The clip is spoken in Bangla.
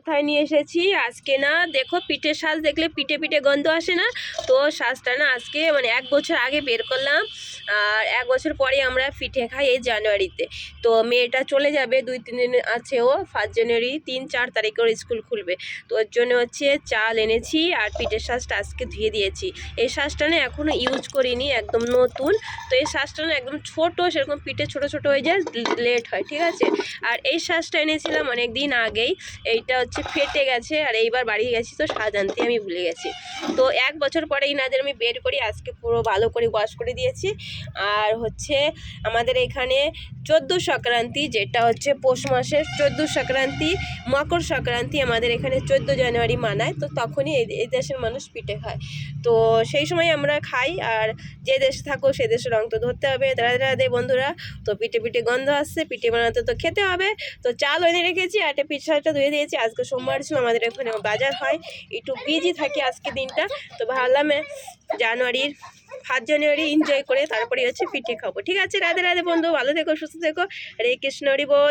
কোথায় নিয়ে এসেছি আজকে না, দেখো পিঠের সাজ দেখলে পিঠে পিঠে গন্ধ আসে না? তো সাজটা না আজকে মানে 1 বছর আগে বের করলাম। আর 1 বছর পরে আমরা পিঠে খাই এই জানুয়ারিতে। তো মেয়েটা চলে যাবে 2-3 দিন আছে, ও 1 জানুয়ারি 3-4 তারিখে ওর স্কুল খুলবে। তো ওর জন্য হচ্ছে চাল এনেছি আর পিঠের সাজটা আজকে ধুয়ে দিয়েছি। এই সাজটা না এখনও ইউজ করিনি, একদম নতুন। তো এই সাজটা না একদম ছোট, সেরকম পিঠে ছোট ছোট হয়ে যায়, লেট হয়, ঠিক আছে। আর এই সাজটা এনেছিলাম অনেক দিন আগেই, এইটা হচ্ছে ফেটে গেছে। আর এইবার বাড়ি গেছি তো সাজ আনতে আমি ভুলে গেছি। তো 1 বছর পরে ইনাদের আমি বের করি, আজকে পুরো ভালো করে ওয়াশ করে দিয়েছি। আর হচ্ছে আমাদের এখানে 14 সংক্রান্তি, যেটা হচ্ছে পৌষ মাসের 14 সংক্রান্তি, মকর সংক্রান্তি আমাদের এখানে 14 জানুয়ারি মানায়। তো তখনই এই দেশের মানুষ পিঠে খায়। তো সেই সময় আমরা খাই। আর যে দেশে থাকো সে দেশের রং তো ধরতে হবে। রাধে রাধে বন্ধুরা। তো পিঠে পিঠে গন্ধ আসছে, পিঠে বানাতে তো খেতে হবে। তো চাল এনে রেখেছি আর একটা পিঠাটা ধুয়ে দিয়েছি। আজকে সোমবার ছিল, আমাদের এখানে বাজার হয়, একটু বিজি থাকি আজকে দিনটা। তো ভাবলাম জানুয়ারির 5 জানুয়ারি এনজয় করে তারপরে হচ্ছে পিঠে খাবো, ঠিক আছে। রাধে রাধে বন্ধু, ভালো থেকো, সুস্থ থেকো। হরে কৃষ্ণ, হরি বল।